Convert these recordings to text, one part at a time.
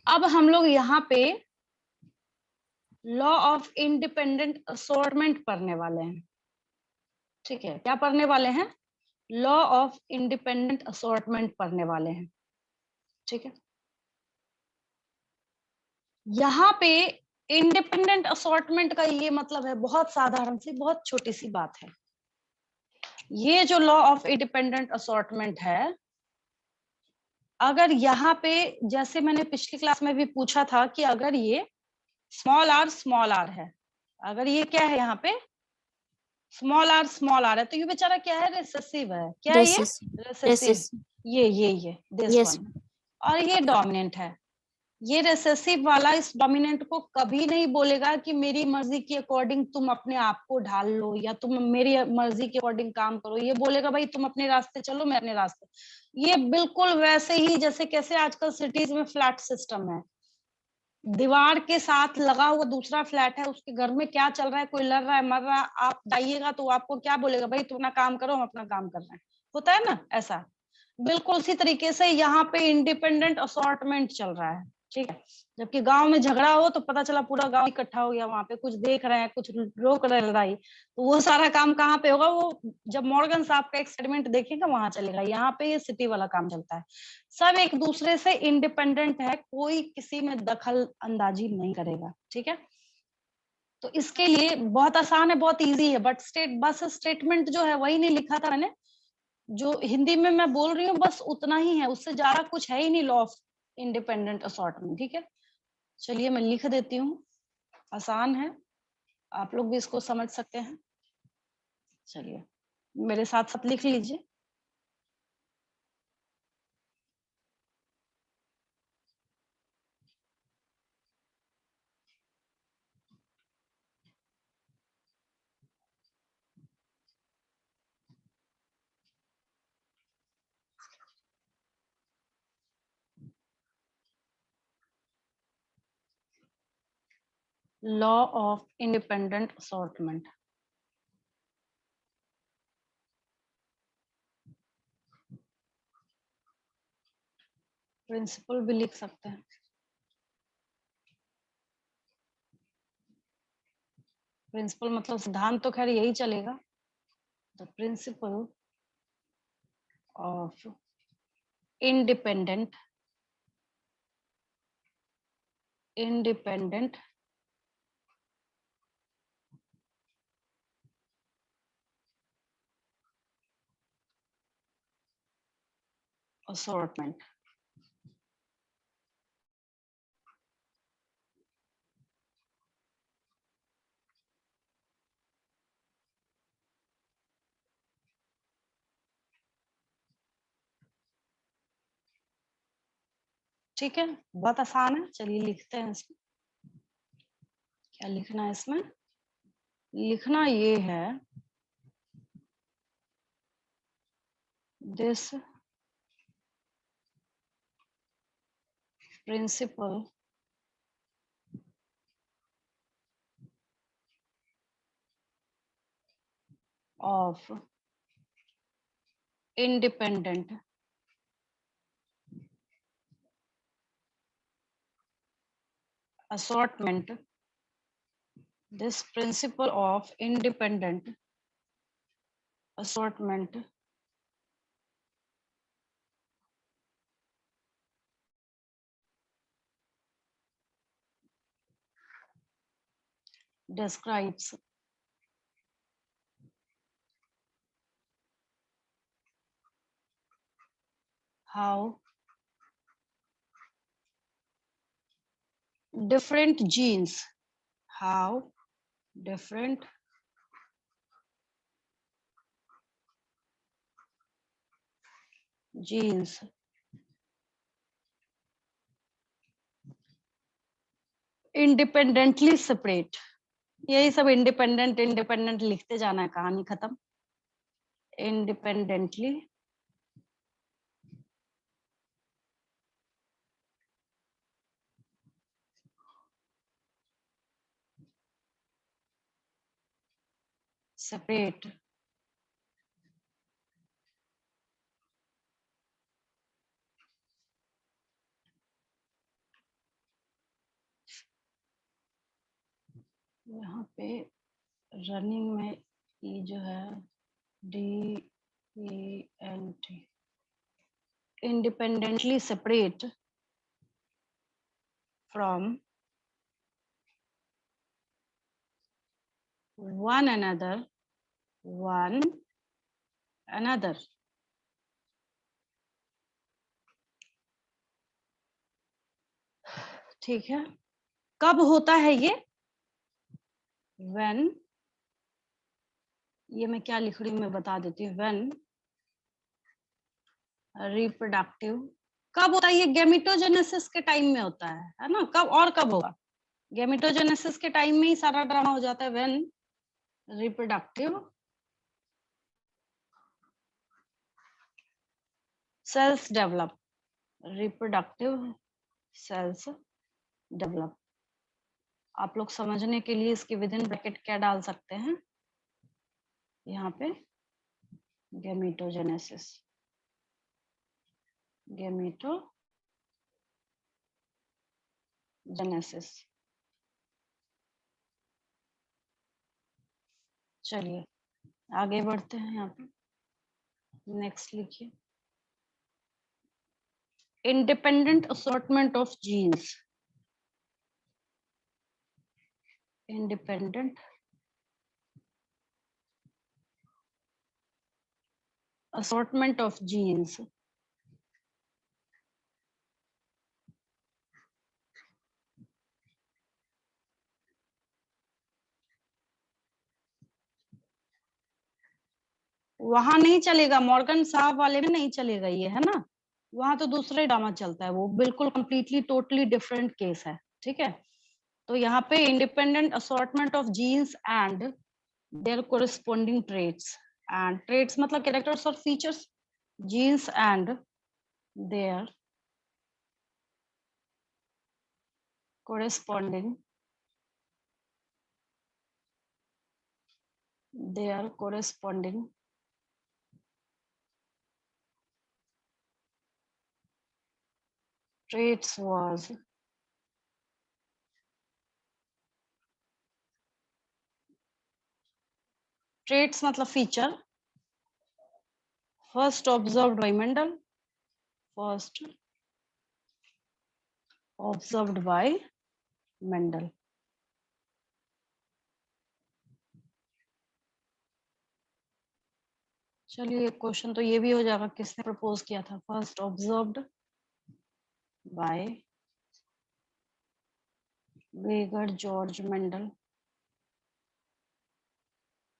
अब हम लोग यहाँ पे लॉ ऑफ इंडिपेंडेंट असॉर्टमेंट पढ़ने वाले हैं। ठीक है, क्या पढ़ने वाले हैं? लॉ ऑफ इंडिपेंडेंट असॉर्टमेंट पढ़ने वाले हैं। ठीक है, यहाँ पे इंडिपेंडेंट असॉर्टमेंट का ये मतलब है, बहुत साधारण सी, बहुत छोटी सी बात है। ये जो लॉ ऑफ इंडिपेंडेंट असॉर्टमेंट है, अगर यहाँ पे, जैसे मैंने पिछली क्लास में भी पूछा था कि अगर ये स्मॉल आर है, अगर ये क्या है यहाँ पे स्मॉल आर है, तो ये बेचारा क्या है? रिसेसिव है। क्या है ये? रिसेसिव। ये दिस यस। वन। और ये डोमिनेंट है। ये रिसेसिव वाला इस डोमिनेंट को कभी नहीं बोलेगा कि मेरी मर्जी के अकॉर्डिंग तुम अपने आप को ढाल लो या तुम मेरी मर्जी के अकॉर्डिंग काम करो। ये बोलेगा भाई तुम अपने रास्ते चलो, मैं अपने रास्ते। ये बिल्कुल वैसे ही जैसे कैसे आजकल सिटीज में फ्लैट सिस्टम है, दीवार के साथ लगा हुआ दूसरा फ्लैट है, उसके घर में क्या चल रहा है, कोई लड़ रहा है, मर रहा है, आप जाइएगा तो आपको क्या बोलेगा? भाई तुम अपना काम करो, हम अपना काम कर रहे हैं। होता है ना ऐसा। बिल्कुल उसी तरीके से यहाँ पे इंडिपेंडेंट असॉर्टमेंट चल रहा है। ठीक है, जबकि गांव में झगड़ा हो तो पता चला पूरा गांव इकट्ठा हो गया, वहां पे कुछ देख रहे हैं, कुछ रोक रहे हैं लड़ाई, तो वो सारा काम कहाँ पे होगा? वो जब मॉर्गन साहब का एक्सपेरिमेंट देखेगा वहां चलेगा। यहाँ पे ये सिटी वाला काम चलता है। सब एक दूसरे से इंडिपेंडेंट है, कोई किसी में दखल अंदाजी नहीं करेगा। ठीक है, तो इसके लिए बहुत आसान है, बहुत इजी है, बट बस स्टेटमेंट जो है वही नहीं लिखा था मैंने। जो हिंदी में मैं बोल रही हूँ बस उतना ही है, उससे ज्यादा कुछ है ही नहीं लॉ ऑफ इंडिपेंडेंट असॉर्टमेंट। ठीक है, चलिए मैं लिख देती हूँ, आसान है, आप लोग भी इसको समझ सकते हैं। चलिए मेरे साथ साथ लिख लीजिए। Law of independent assortment. Principle भी लिख सकते हैं। प्रिंसिपल मतलब सिद्धांत, तो खैर यही चलेगा। The principle of independent assortment। ठीक है, बहुत आसान है, चलिए लिखते हैं इसमें। क्या लिखना है इसमें? लिखना ये है, this principle of independent assortment, this principle of independent assortment describes how different genes, how different genes independently separate। यही सब इंडिपेंडेंट इंडिपेंडेंट लिखते जाना है, कहानी खत्म। इंडिपेंडेंटली सेपरेट यहाँ पे रनिंग में ये जो है DENT independently separate from one another ठीक है। कब होता है ये? when, ये मैं क्या लिख रही हूँ मैं बता देती हूँ। when reproductive, कब होता है ये? गैमेटोजेनेसिस के टाइम में होता है ना? कब और कब होगा? गैमेटोजेनेसिस के टाइम में ही सारा ड्रामा हो जाता है। when reproductive cells develop, reproductive cells develop। आप लोग समझने के लिए इसके विद इन ब्रैकेट क्या डाल सकते हैं यहाँ पे? Gametogenesis, gametogenesis. चलिए आगे बढ़ते हैं। यहाँ पे नेक्स्ट लिखिए, independent assortment of genes. Independent assortment of genes वहां नहीं चलेगा, मॉर्गन साहब वाले में नहीं चलेगा ये, है ना? वहां तो दूसरा ही ड्रामा चलता है, वो बिल्कुल कंप्लीटली टोटली डिफरेंट केस है। ठीक है, तो यहाँ पे independent assortment of genes and their corresponding traits, and traits मतलब कैरेक्टर्स और features, genes and their corresponding traits was traits मतलब फीचर first observed by Mendel, first observed by Mendel। चलिए क्वेश्चन तो ये भी हो जाएगा, किसने प्रपोज किया था? फर्स्ट ऑब्जर्व्ड बाय वेगर जॉर्ज मेंडल,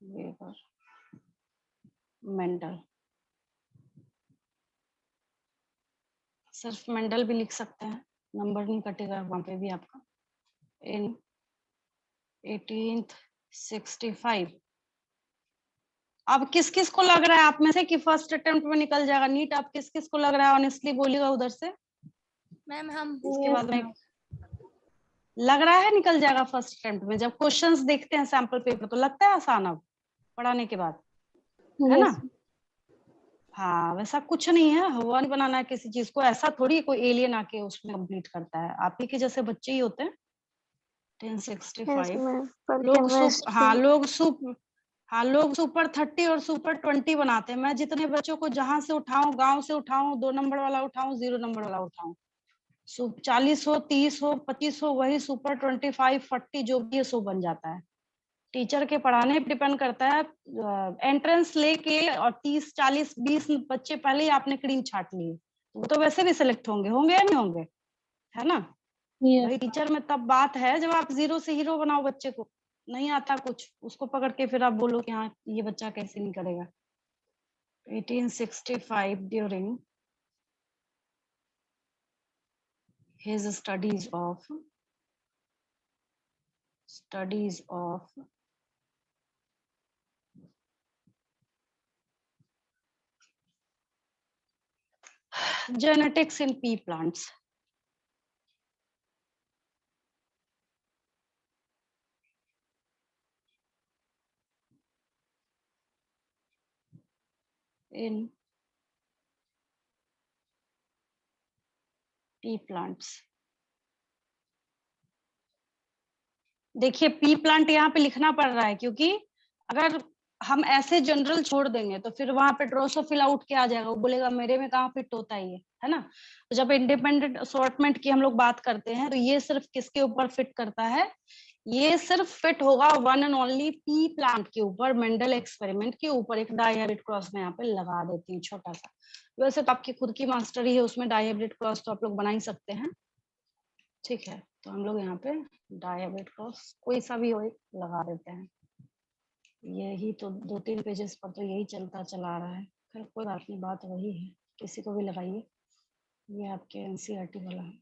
वेगर मेंडल। सिर्फ मेंडल भी लिख सकते हैं, नंबर नहीं कटेगा वहां पे भी आपका। इन 1865। अब किस किस को लग रहा है आप में से कि फर्स्ट अटेम्प्ट में निकल जाएगा नीट? आप किस किस को लग रहा है ऑनेस्टली बोलिएगा उधर से। मैम हम इसके बाद में लग रहा है निकल जाएगा फर्स्ट अटेम्प्ट में? जब क्वेश्चंस देखते हैं सैंपल पेपर तो लगता है आसान अब पढ़ाने के बाद, है ना? हाँ, वैसा कुछ नहीं है, हवा नहीं बनाना है किसी चीज को, ऐसा थोड़ी कोई एलियन आके उसमें कंप्लीट करता है, आप ही के जैसे बच्चे ही होते हैं। 1065 लोग सुपर 30 और सुपर 20 बनाते हैं। मैं जितने बच्चों को जहां से उठाऊं, गांव से उठाऊं, 2 नंबर वाला उठाऊं, 0 नंबर वाला उठाऊं, 40 हो, 30 हो, 25 हो, वही सुपर 25 40 जो भी है सो बन जाता है। टीचर के पढ़ाने पे डिपेंड करता है। एंट्रेंस लेके और 30 40 20 बच्चे पहले ही आपने क्रीम छाट लिए, वो तो वैसे भी सिलेक्ट होंगे या नहीं होंगे, है ना? भाई टीचर में तब बात है जब आप 0 से हीरो बनाओ बच्चे को, नहीं आता कुछ उसको पकड़ के फिर आप बोलो कि हाँ ये बच्चा कैसे नहीं करेगा। 1865 during his studies of genetics in pea plants, in pea plants देखिए पी प्लांट यहाँ पे लिखना पड़ रहा है, क्योंकि अगर हम ऐसे जनरल छोड़ देंगे तो फिर वहां पे ड्रोसोफिला उठ के आ जाएगा, वो बोलेगा मेरे में कहाँ फिट होता है ये, है ना। तो जब इंडिपेंडेंट असॉर्टमेंट की हम लोग बात करते हैं तो ये सिर्फ किसके ऊपर फिट करता है, ये सिर्फ फिट होगा one and only P plant के ऊपर, मेंडल एक्सपेरिमेंट के ऊपर। एक डायहाइब्रिड क्रॉस में यहाँ पे लगा देती हूँ छोटा सा। वैसे तो आपकी खुद की मास्टरी है, उसमें डायहाइब्रिड क्रॉस तो आप लोग बना ही सकते हैं, ठीक है। तो हम लोग यहाँ पे डायहाइब्रिड क्रॉस कोई सा भी हो लगा देते हैं। यही तो 2-3 पेजेस पर तो यही चलता चला आ रहा है। खैर कोई बात नहीं, बात वही है, किसी को भी लगाइए, ये आपके एनसीईआरटी वाला है।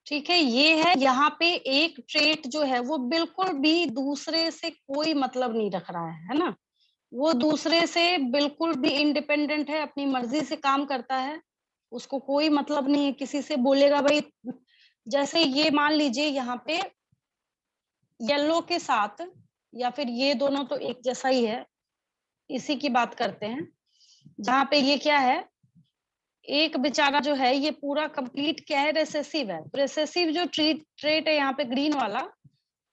ठीक है, ये है यहाँ पे एक ट्रेट जो है वो बिल्कुल भी दूसरे से कोई मतलब नहीं रख रहा है ना। वो दूसरे से बिल्कुल भी इंडिपेंडेंट है, अपनी मर्जी से काम करता है, उसको कोई मतलब नहीं है किसी से। बोलेगा भाई, जैसे ये मान लीजिए यहाँ पे येलो के साथ, या फिर ये दोनों तो एक जैसा ही है, इसी की बात करते हैं। जहाँ पे ये क्या है, एक बेचारा जो है ये पूरा कंप्लीट क्या है, रेसेसिव है। रेसेसिव जो ट्रेट है यहाँ पे ग्रीन वाला,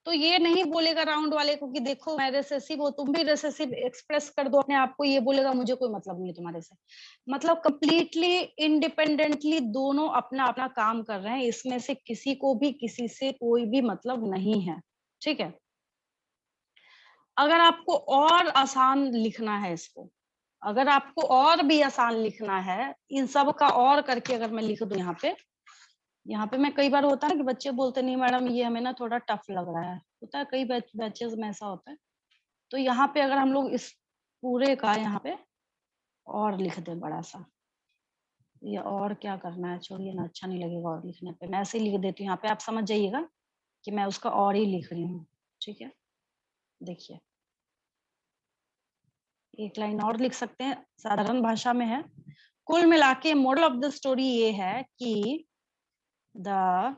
तो ये नहीं बोलेगा राउंड वाले को कि देखो मैं रेसेसिव हूँ, तुम भी रेसेसिव एक्सप्रेस कर दो अपने आप को, ये बोलेगा मुझे कोई मतलब नहीं है तुम्हारे से। मतलब कंप्लीटली इंडिपेंडेंटली दोनों अपना अपना काम कर रहे हैं, इसमें से किसी को भी किसी से कोई भी मतलब नहीं है, ठीक है। अगर आपको और आसान लिखना है इसको, अगर आपको और भी आसान लिखना है, इन सब का और करके अगर मैं लिख दूं यहाँ पे मैं, कई बार होता है कि बच्चे बोलते नहीं मैडम ये हमें ना थोड़ा टफ लग रहा है, होता है कई बैचेस में ऐसा होता है। तो यहाँ पे अगर हम लोग इस पूरे का यहाँ पे और लिख दें बड़ा सा, ये और क्या करना है, छोड़िए ना, अच्छा नहीं लगेगा और लिखने पे, मैं ऐसे ही लिख देती हूँ। यहाँ पे आप समझ जाइएगा कि मैं उसका और ही लिख रही हूँ, ठीक है। देखिए एक लाइन और लिख सकते हैं, साधारण भाषा में है। कुल मिला के मोरल ऑफ द स्टोरी ये है कि the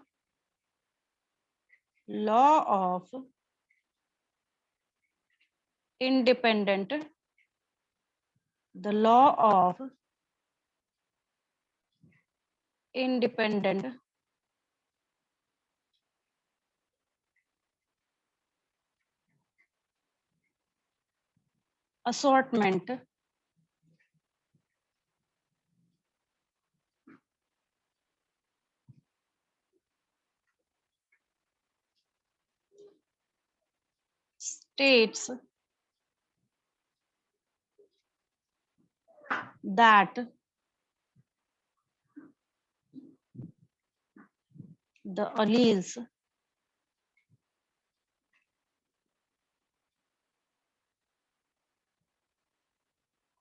law of independent, the law of independent assortment states that the alleles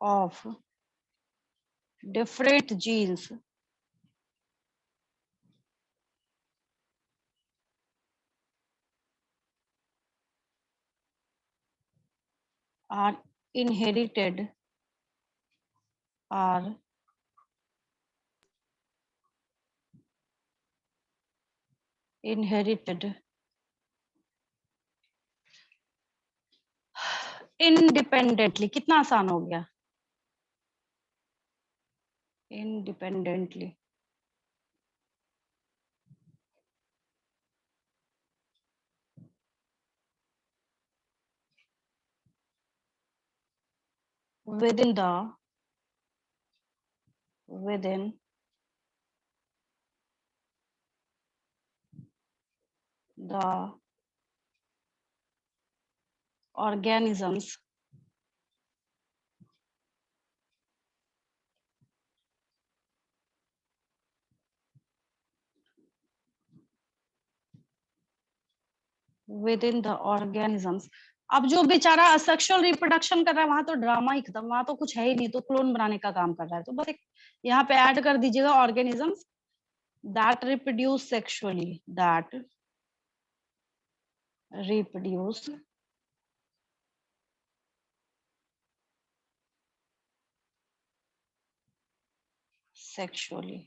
of different genes are inherited are inherited independently। कितना आसान हो गया, independently within the organisms within the organisms। अब जो बेचारा असेक्सुअल रिप्रोडक्शन कर रहा है वहां तो ड्रामा ही खत्म, वहां तो कुछ है ही नहीं, तो क्लोन बनाने का काम कर रहा है। तो बस एक यहाँ पे ऐड कर दीजिएगा organisms that reproduce sexually, that reproduce sexually.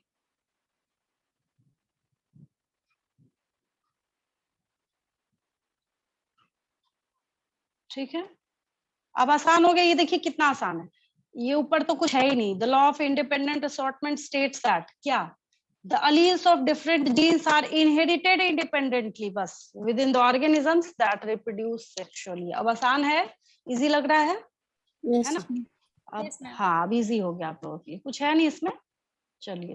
ठीक है, अब आसान हो गया। ये देखिए कितना आसान है, ये ऊपर तो कुछ है ही नहीं। The law of independent assortment states that क्या, the alleles of different genes are inherited independently, बस within the organisms that reproduce sexually। अब आसान है, इजी लग रहा है यस ना? अब हाँ, अब इजी हो गया आप लोगों के लिए, कुछ है नहीं इसमें। चलिए।